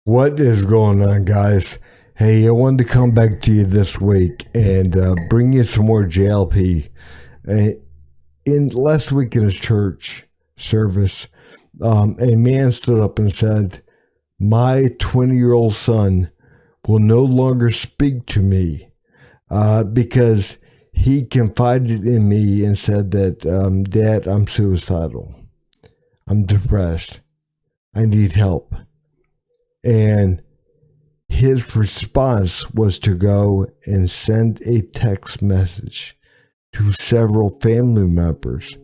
What is going on, guys? Hey, I wanted to come back to you this week and bring you some more JLP. Uh, in last week in his church service, a man stood up and said, "My 20-year-old son will no longer speak to me because he confided in me and said that, Dad, I'm suicidal. I'm depressed. I need help." And his response was to go and send a text message to several family members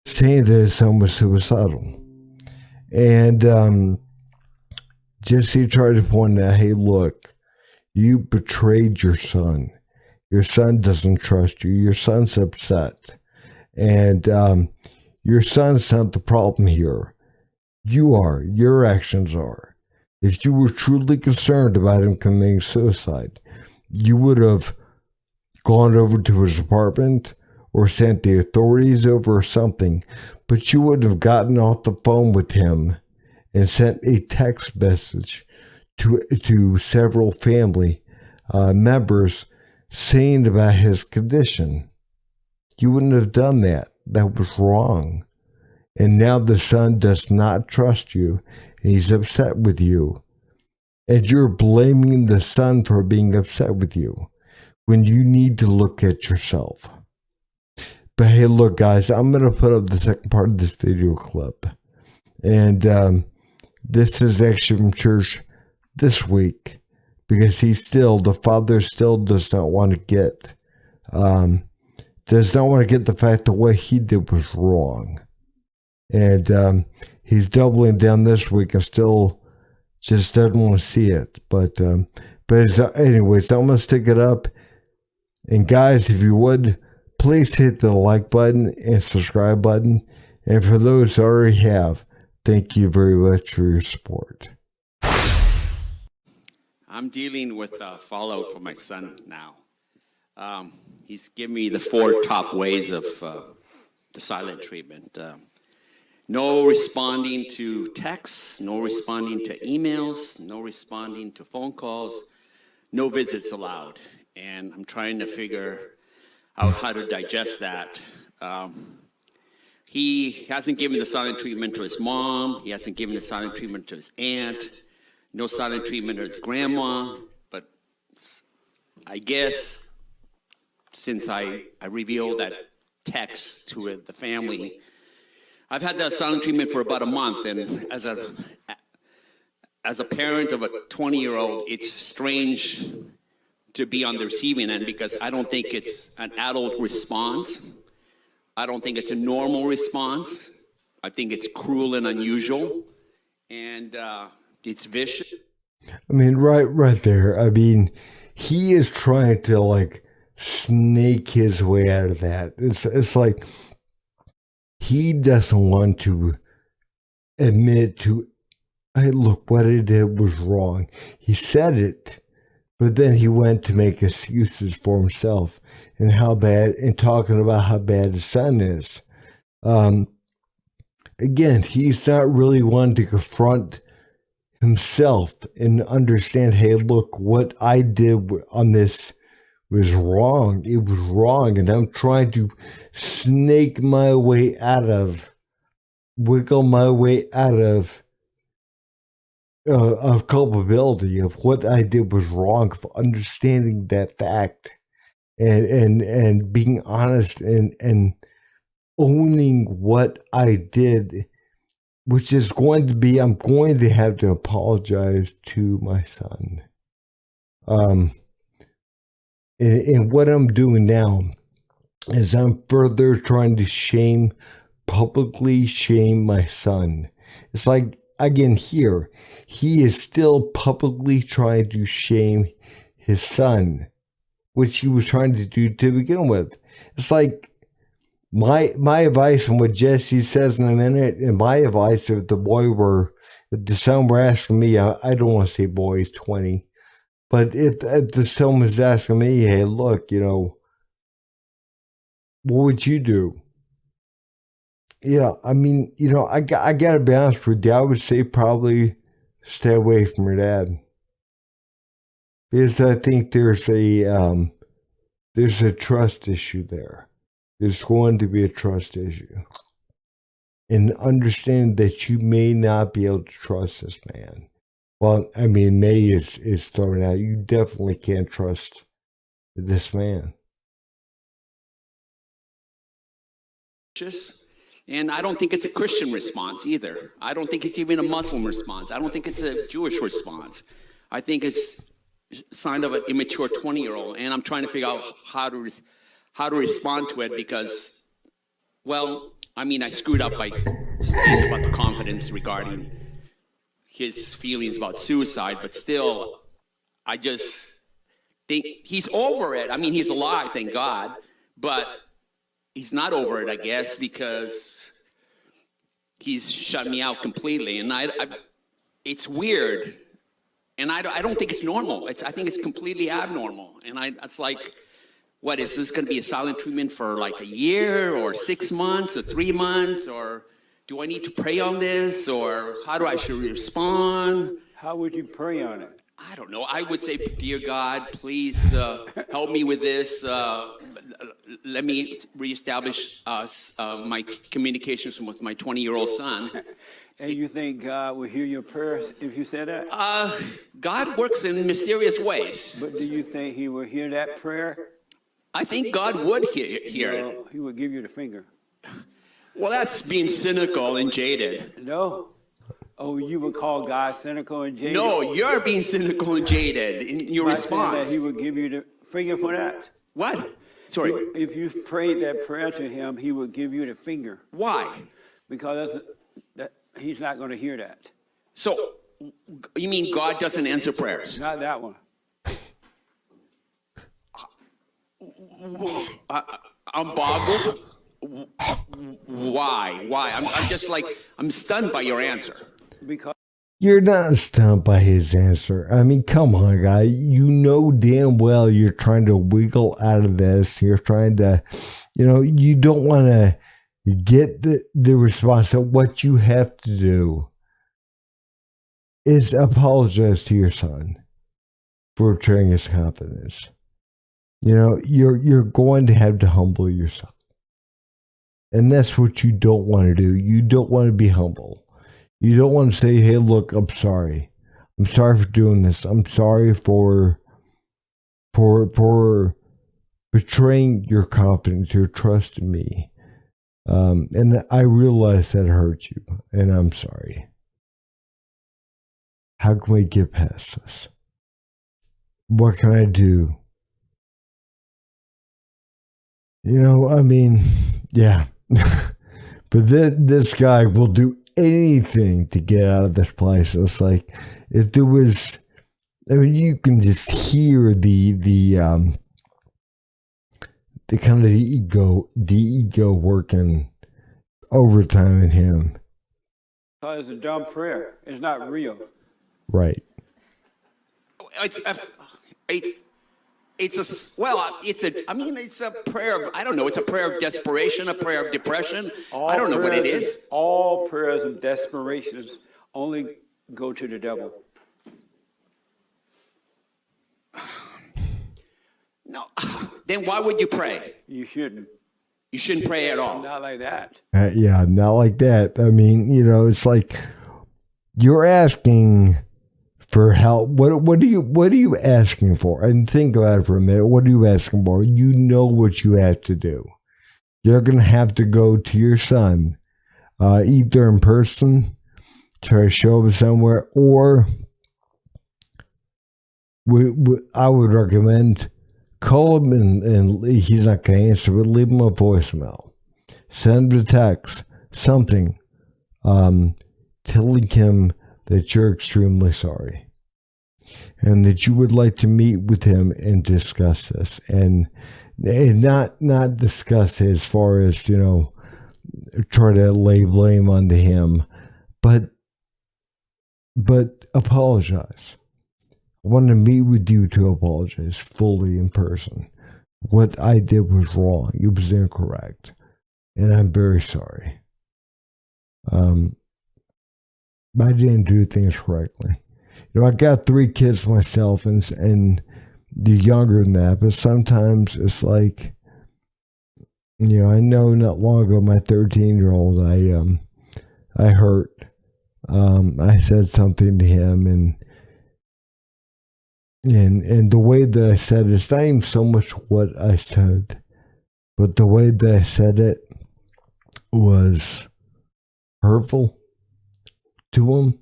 saying that his son was suicidal. And Jesse tried to point out, hey, look, you betrayed your son. Your son doesn't trust you. Your son's upset. And your son's not the problem here. You are. Your actions are. If you were truly concerned about him committing suicide, you would have gone over to his apartment or sent the authorities over or something, but you wouldn't have gotten off the phone with him and sent a text message to several family members saying about his condition. You wouldn't have done that. That was wrong. And now the son does not trust you, and he's upset with you. And you're blaming the son for being upset with you when you need to look at yourself. But hey, look, guys, I'm going to put up the second part of this video clip. And this is actually from church this week because the father still does not want to get the fact that what he did was wrong. And he's doubling down this week and still just doesn't want to see it. But anyways, I'm going to stick it up. And guys, if you would, please hit the like button and subscribe button. And for those who already have, thank you very much for your support. I'm dealing with fallout for my son now. He's given me the 4 top ways of the silent treatment. No responding to texts, no responding to emails, no responding to phone calls, no visits allowed. And I'm trying to figure out how to digest that. He hasn't given the silent treatment to his mom. He hasn't given the silent treatment to his aunt. No silent treatment to his grandma. But I guess since I revealed that text to the family, I've had that silent treatment for about a month, and as a parent of a 20-year-old, it's strange to be on the receiving end because I don't think it's an adult response. I don't think it's a normal response. I think it's cruel and unusual, and it's vicious. I mean, right there. I mean, he is trying to snake his way out of that. It's like he doesn't want to admit to, hey, look, what he did was wrong. He said it, but then he went to make excuses for himself and talking about how bad his son is. Again, he's not really one to confront himself and understand, hey, look, what I did on this was wrong. It was wrong, and I'm trying to wiggle my way out of culpability of what I did was wrong, of understanding that fact, and being honest and owning what I did, which is going to be, I'm going to have to apologize to my son. And what I'm doing now is I'm further trying to publicly shame my son. It's like, again, here, he is still publicly trying to shame his son, which he was trying to do to begin with. It's like my advice and what Jesse says in a minute, and my advice if the son were asking me, I don't want to say boy, he's 20. But if the son was asking me, hey, look, what would you do? Yeah, I mean, I got to be honest with you. I would say probably stay away from your dad. Because I think there's a trust issue there. There's going to be a trust issue. And understand that you may not be able to trust this man. Well, I mean, may is thrown out. You definitely can't trust this man. And I don't think it's a Christian response either. I don't think it's even a Muslim response. I don't think it's a Jewish response. I think it's a sign of an immature 20-year-old. And I'm trying to figure out how to respond to it because, well, I mean, I screwed up by saying about the confidence regarding his feelings about suicide, but still, I just think he's over it. I mean, he's alive, thank God, but he's not over it, I guess, because he's shut me out completely, and it's weird, and I don't think it's normal. I think it's completely abnormal, and it's like, what, is this going to be a silent treatment for like a year or 6 months or 3 months, or do I need to pray on this, or how do I should respond? How would you pray on it? I don't know. I would say, dear God, please help me with this. Let me reestablish my communications with my 20-year-old son. And you think God will hear your prayers if you said that? God works in mysterious ways. But do you think he will hear that prayer? I think God would hear it. He will give you the finger. Well, that's being cynical and jaded. No. Oh, you would call God cynical and jaded? No, you're being cynical and jaded in your response. That he would give you the finger for that? What? Sorry. If you prayed that prayer to him, he would give you the finger. Why? Because he's not going to hear that. So, you mean God doesn't answer prayers? Not that one. I'm boggled. Why? I'm just like, I'm stunned by your answer. Because You're not stunned by his answer. I mean, come on, guy. You know damn well you're trying to wiggle out of this. You're trying to, you don't want to get the response. So what you have to do is apologize to your son for betraying his confidence. You're going to have to humble yourself. And that's what you don't want to do. You don't want to be humble. You don't want to say, hey, look, I'm sorry. I'm sorry for doing this. I'm sorry for betraying your confidence, your trust in me. And I realize that hurt you, and I'm sorry. How can we get past this? What can I do? Yeah. But this guy will do anything to get out of this place. It's like, if there was, you can just hear the kind of the ego working overtime in him. it's a dumb prayer. It's not real. Right. It's a prayer of, I don't know, it's a prayer of desperation, a prayer of depression. I don't know what it is. All prayers of desperation only go to the devil. No. Then why would you pray? You shouldn't. You shouldn't pray at all. Not like that. Yeah, not like that. It's like you're asking for help. What are you asking for? And think about it for a minute. What are you asking for? You know what you have to do. You're going to have to go to your son, either in person, try to show up somewhere, or I would recommend call him and he's not going to answer, but leave him a voicemail. Send him a text, something, telling him that you're extremely sorry and that you would like to meet with him and discuss this, and not discuss it as far as, try to lay blame onto him, but apologize. I want to meet with you to apologize fully in person. What I did was wrong. It was incorrect, and I'm very sorry. I didn't do things correctly. I got 3 kids myself, and they're younger than that. But sometimes it's like, I know not long ago my 13-year-old, I hurt. I said something to him, and the way that I said it's not even so much what I said, but the way that I said it was hurtful to him.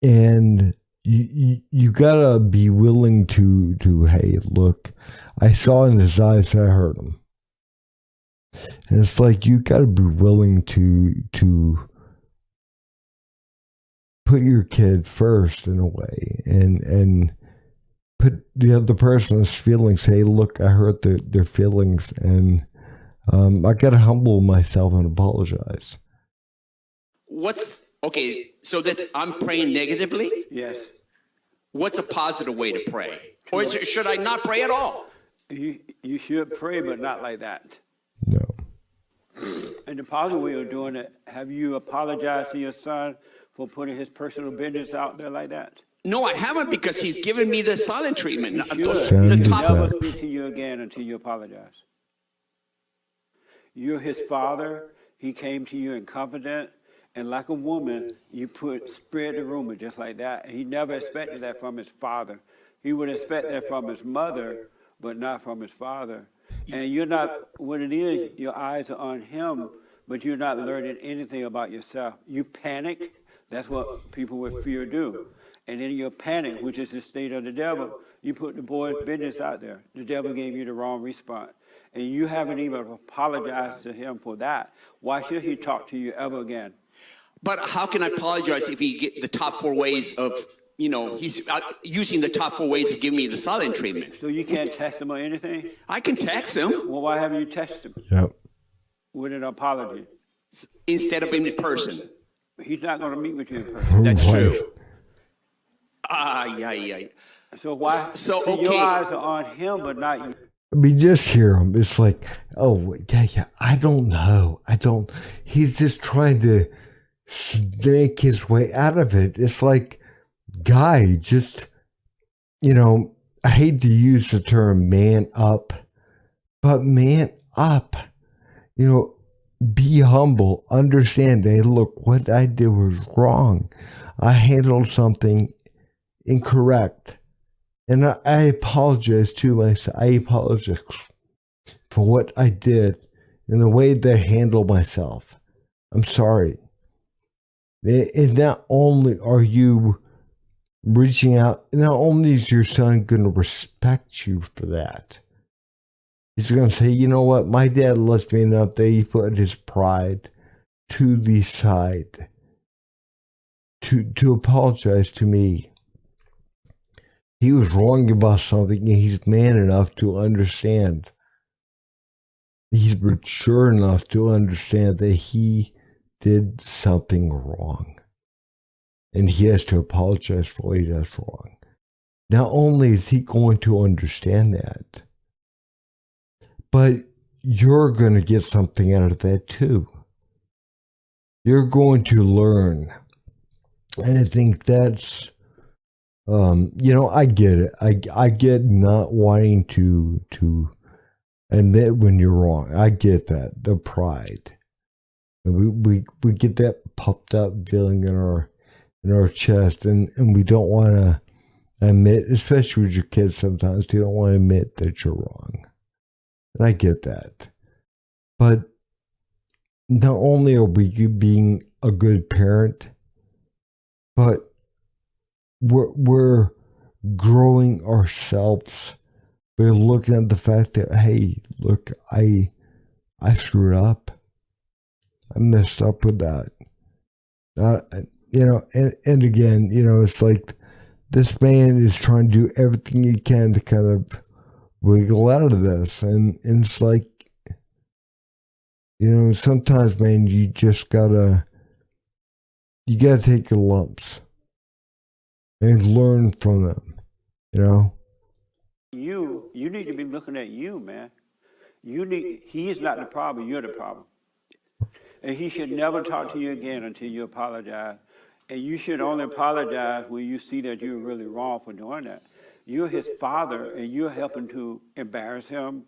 And you gotta be willing to hey, look, I saw in his eyes that I hurt him. And it's like you gotta be willing to put your kid first in a way, and put the other person's feelings. Hey, look, I hurt their feelings, and I gotta humble myself and apologize. So that I'm praying negatively? Yes. What's a positive way to pray? Or should I not pray at all? You should pray, but not like that. No. And the positive way of doing it, have you apologized to your son for putting his personal business out there like that? No, I haven't, because he's given me the silent treatment. You Send should it never back. speak to you again until you apologize. You're his father. He came to you in confidence. And like a woman, you spread the rumor just like that. He never expected that from his father. He would expect that from his mother, but not from his father. And you're not, what it is, your eyes are on him, but you're not learning anything about yourself. You panic. That's what people with fear do. And in your panic, which is the state of the devil, you put the boy's business out there. The devil gave you the wrong response. And you haven't even apologized to him for that. Why should he talk to you ever again? But how can I apologize if he get the top 4 ways of, he's using the top 4 ways of giving me the silent treatment? So you can't text him or anything? I can text him. Well, why haven't you texted him Yep. with an apology? Instead of in person. He's not going to meet with you in person. That's Right. true. Yeah. So why? So, see, okay. your eyes are on him, but not you. We just hear him. It's like, oh, yeah. I don't know. He's just trying to snake his way out of it. It's like, guy, just, I hate to use the term man up, but man up. Be humble. Understand, hey, look, what I did was wrong. I handled something incorrect. And I apologize to myself. I apologize for what I did and the way that I handled myself. I'm sorry. And not only are you reaching out, not only is your son going to respect you for that, he's going to say, you know what, my dad loves me enough that he put his pride to the side to apologize to me. He was wrong about something, and he's man enough to understand. He's mature enough to understand that he did something wrong. And he has to apologize for what he does wrong. Not only is he going to understand that, but you're going to get something out of that too. You're going to learn. And I think that's, I get it. I get not wanting to admit when you're wrong. I get that, the pride. And we get that puffed up feeling in our chest, and we don't want to admit, especially with your kids sometimes, you don't want to admit that you're wrong. And I get that. But not only are we being a good parent, but we're growing ourselves by looking at the fact that, hey, look, I screwed up. I messed up with that. And again, it's like this man is trying to do everything he can to kind of wiggle out of this. And it's like, sometimes, man, you just gotta take your lumps and learn from them, You need to be looking at you, man. He is not the problem, you're the problem. And he should never talk to you again until you apologize. And you should only apologize when you see that you're really wrong for doing that. You're his father, and you're helping to embarrass him,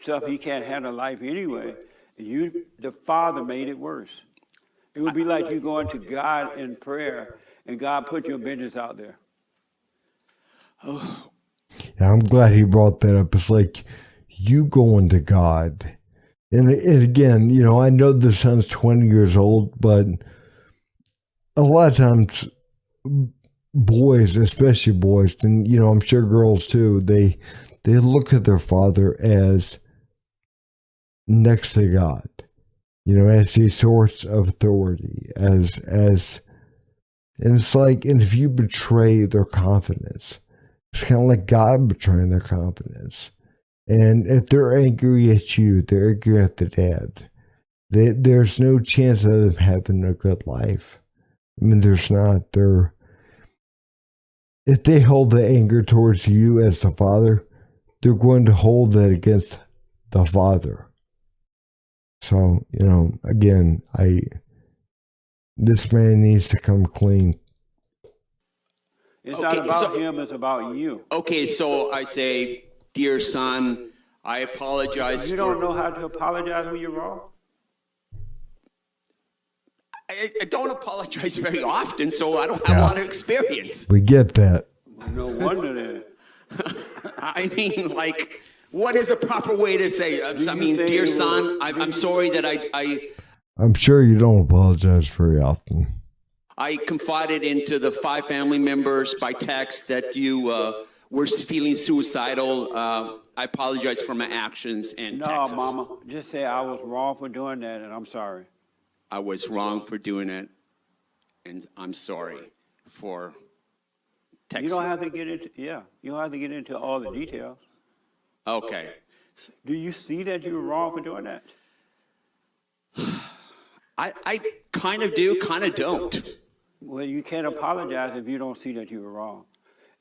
stuff he can't handle life anyway. The father made it worse. It would be like you going to God in prayer, and God put your business out there. Yeah, I'm glad he brought that up. It's like you going to God. And again, I know the son's 20 years old, but a lot of times boys, especially boys, and I'm sure girls too, they look at their father as next to God, as the source of authority, and it's like, and if you betray their confidence, it's kind of like God betraying their confidence. And if they're angry at you, they're angry at the dad. There's no chance of them having a good life. I mean, there's not. If they hold the anger towards you as the father, they're going to hold that against the father. So, again, this man needs to come clean. It's not about him, it's about you. Okay, so I say, dear son, I apologize. You don't know how to apologize when you're wrong? I don't apologize very often, so I don't have a lot of experience. We get that. No wonder then. I mean, like, what is a proper way to say? I mean, dear son, I'm sorry that I'm sure you don't apologize very often. I confided into the 5 family members by text that you were feeling suicidal. I apologize for my actions in Texas. No, Mama, just say I was wrong for doing that, and I'm sorry. I was wrong for doing it, and I'm sorry for Texas. You don't have to get into, you don't have to get into all the details. Okay. Do you see that you were wrong for doing that? I kind of do, kind of don't. Well, you can't apologize if you don't see that you were wrong.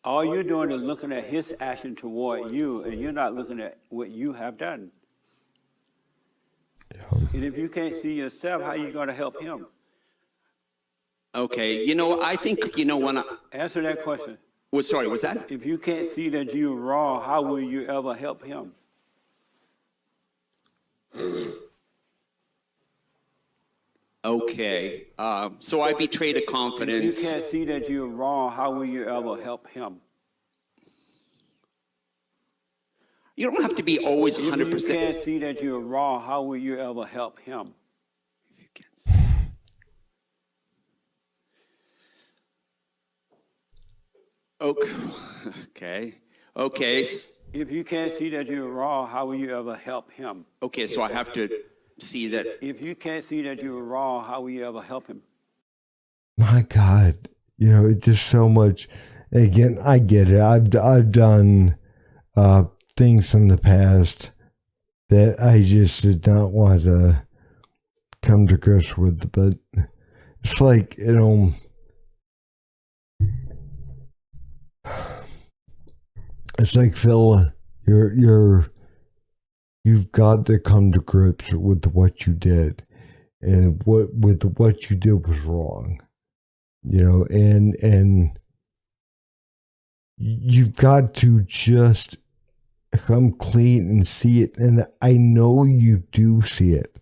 All you're doing is looking at his action toward you, and you're not looking at what you have done. Yeah. And if you can't see yourself, how are you going to help him? Okay, I think, when I... Answer that question. Well, sorry, what's that? If you can't see that you're wrong, how will you ever help him? Okay, so I betrayed a If you confidence. can't see that you're wrong, how will you ever help him? You don't have to be always If you 100%. can't see that you're wrong, how will you ever help him? If you can't see. Okay. Okay. If you can't see that you're wrong, how will you ever help him? Okay, so I have to see that. If you can't see that you're wrong, how will you ever help him? My God, it's just so much. Again, I get it. I've done things in the past that I just did not want to come to grips with, but it's like, it's like, Phil, you've got to come to grips with what you did, and what you did was wrong, and you've got to just come clean and see it. And I know you do see it,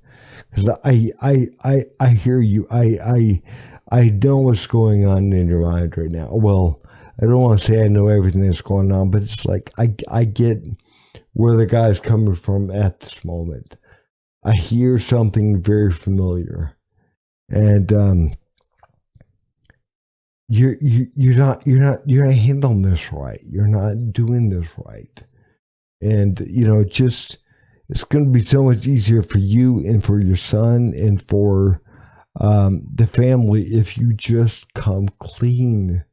because I hear you. I know what's going on in your mind right now. Well, I don't want to say I know everything that's going on, but it's like I get where the guy's coming from at this moment. I hear something very familiar, and you're not handling this right. You're not doing this right, and it's going to be so much easier for you and for your son and for the family if you just come clean.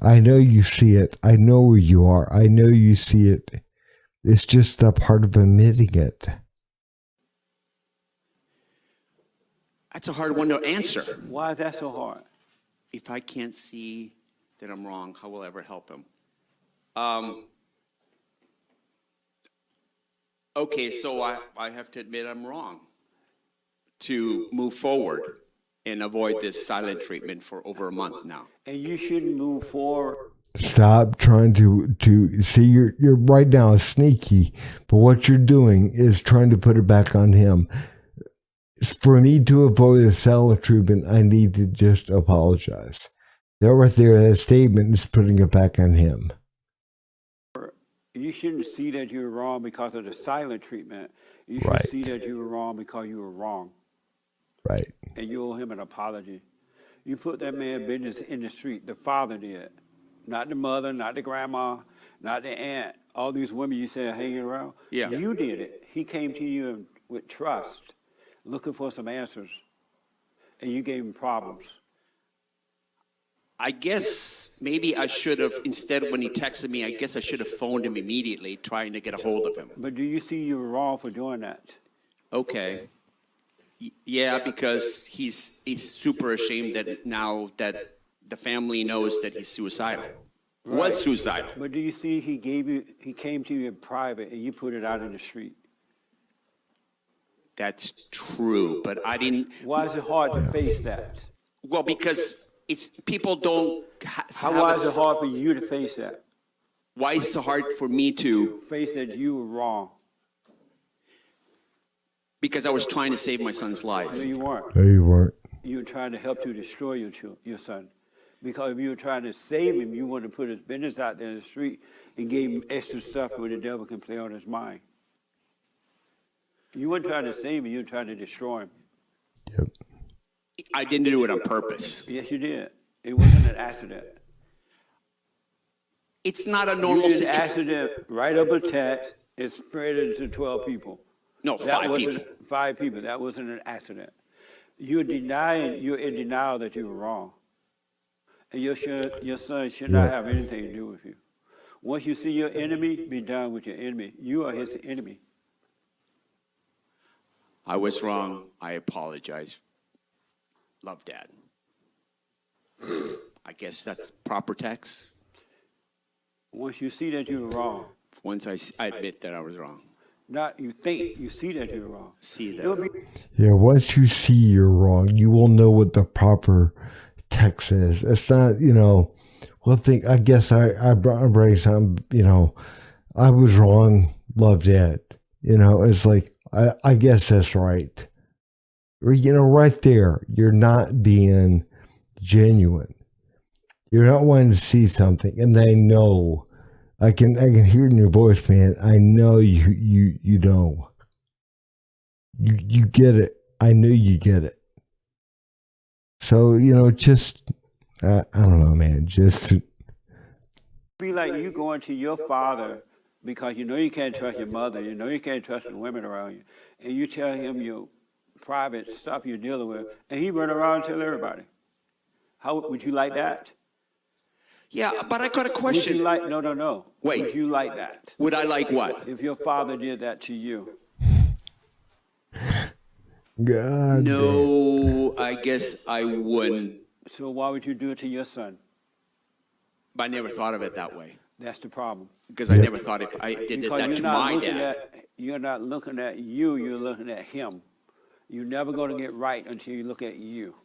I know you see it. I know where you are. I know you see it. It's just a part of admitting it. That's a hard one to answer. Why is that so hard? If I can't see that I'm wrong, how will I ever help him? Okay, so I have to admit I'm wrong to move forward. and avoid this silent treatment for over a month now. And you shouldn't move forward. Stop trying to see you're right now sneaky, but what you're doing is trying to put it back on him. For me to avoid the silent treatment, I need to just apologize. That right there, that statement is putting it back on him. You shouldn't see that you were wrong because of the silent treatment. You should Right. see that you were wrong because you were wrong. Right. And you owe him an apology. You put that man business in the street. The father did. Not the mother, not the grandma, not the aunt. All these women you said hanging around. Yeah. You did it. He came to you with trust, looking for some answers. And you gave him problems. I guess maybe I should have, instead when he texted me, I guess I should have phoned him immediately, trying to get a hold of him. But do you see you were wrong for doing that? Okay. Yeah, because he's super ashamed that now that the family knows that he's suicidal. Was suicidal. But do you see he came to you in private and you put it out in the street? That's true, but I didn't. Why is it hard to face that? Well, because it's people don't. Why is it hard for you to face that? Why is it so hard for me to? Face that you were wrong. Because I was trying to save my son's life. No, you weren't. No, you weren't. You were trying to help to destroy your son. Because if you were trying to save him, you wouldn't have put his business out there in the street and gave him extra stuff where the devil can play on his mind. You weren't trying to save him, you were trying to destroy him. Yep. I didn't do it on purpose. Yes, you did. It wasn't an accident. It's not a You normal did an situation. accident, write up a text, and spread it to 12 people. No, That 5 wasn't- people. 5 people. That wasn't an accident. You're in denial that you were wrong. And your son should not have anything to do with you. Once you see your enemy, be done with your enemy. You are his enemy. I was wrong. I apologize. Love, Dad. I guess that's proper text. Once you see that you were wrong, Once I admit that I was wrong. not you think, you see that you're wrong. See that. Don't be, Yeah, once you see you're wrong, you will know what the proper text is. It's not, I guess I'm bringing some, I was wrong, love, Dad. It's like, I guess that's right. Right there, you're not being genuine. You're not wanting to see something, and I know, I can hear it in your voice, man. I know you know. You get it. I know you get it. So, just, I don't know, man, just. be like you going to your father because you know you can't trust your mother, you know you can't trust the women around you, and you tell him your private stuff you're dealing with, and he run around and tell everybody. How would you like that? Yeah, but I got a Would question. you like, no. Wait. Would you like that? Would I like what? If your father did that to you? God. No, I guess I wouldn't. So why would you do it to your son? But I never thought of it that way. That's the problem. Because I never thought if I did Because that you're to not my looking dad. you're not looking at you, you're looking at him. You're never going to get right until you look at you.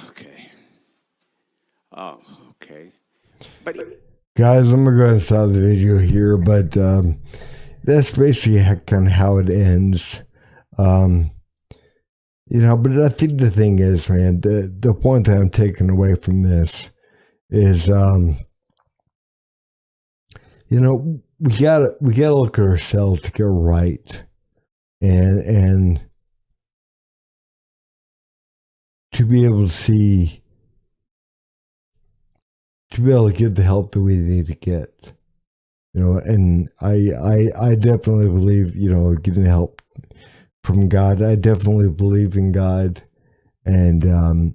Okay. Oh, okay. But Guys, I'm going to go ahead and stop the video here, but that's basically kind of how it ends. But I think the thing is, man, the point that I'm taking away from this is, we gotta look at ourselves to get right, and to be able to see, to be able to get the help that we need to get, and I definitely believe, getting help from God. I definitely believe in God, and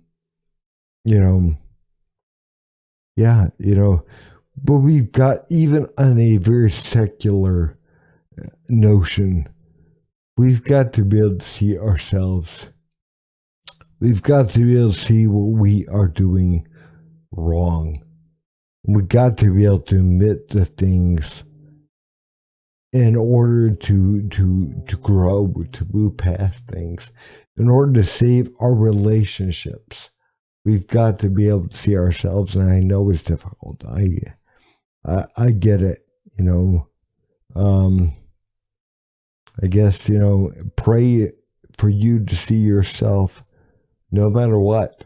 but we've got, even on a very secular notion, we've got to be able to see ourselves. We've got to be able to see what we are doing wrong. We've got to be able to admit the things in order to grow, to move past things. in order to save our relationships, we've got to be able to see ourselves. And I know it's difficult. I get it, you know. I guess, you know, pray for you to see yourself no matter what,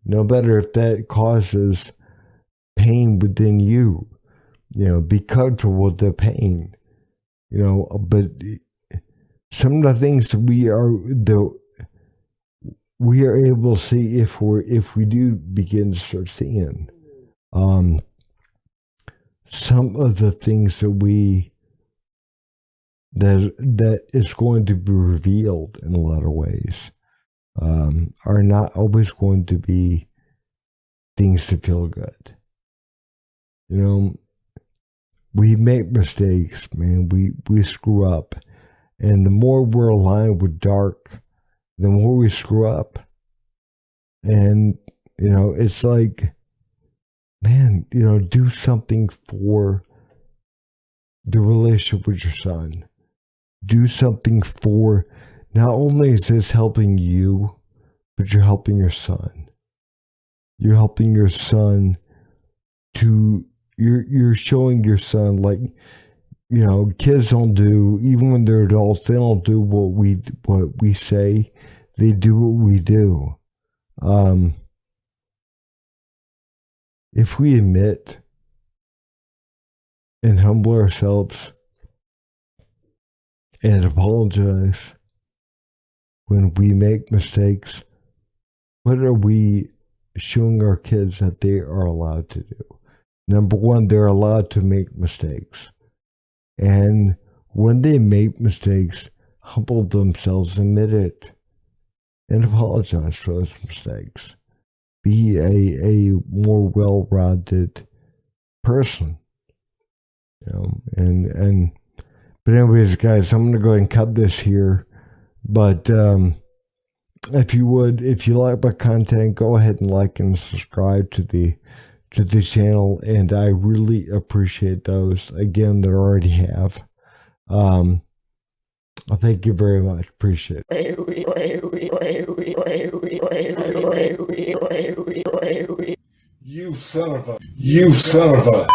no matter if that causes pain within you, you know, be comfortable with the pain, you know. But some of the things that we are able to see if we do begin to start seeing, some of the things that is going to be revealed in a lot of ways are not always going to be things to feel good. You know, we make mistakes, man. We screw up. And the more we're aligned with dark, the more we screw up. And, you know, it's like, man, you know, do something for the relationship with your son. Do something for, not only is this helping you, but you're helping your son. You're helping your son to, you're showing your son, like, you know, kids don't do, even when they're adults, they don't do what we say. They do what we do. If we admit and humble ourselves and apologize when we make mistakes, what are we showing our kids that they are allowed to do? Number one, they're allowed to make mistakes. And when they make mistakes, humble themselves, admit it, and apologize for those mistakes. Be a more well-rounded person. You know, but anyways, guys, I'm gonna go ahead and cut this here. But if you like my content, go ahead and like and subscribe to the channel, and I really appreciate those again that already have. Thank you very much. Appreciate it. You son of a.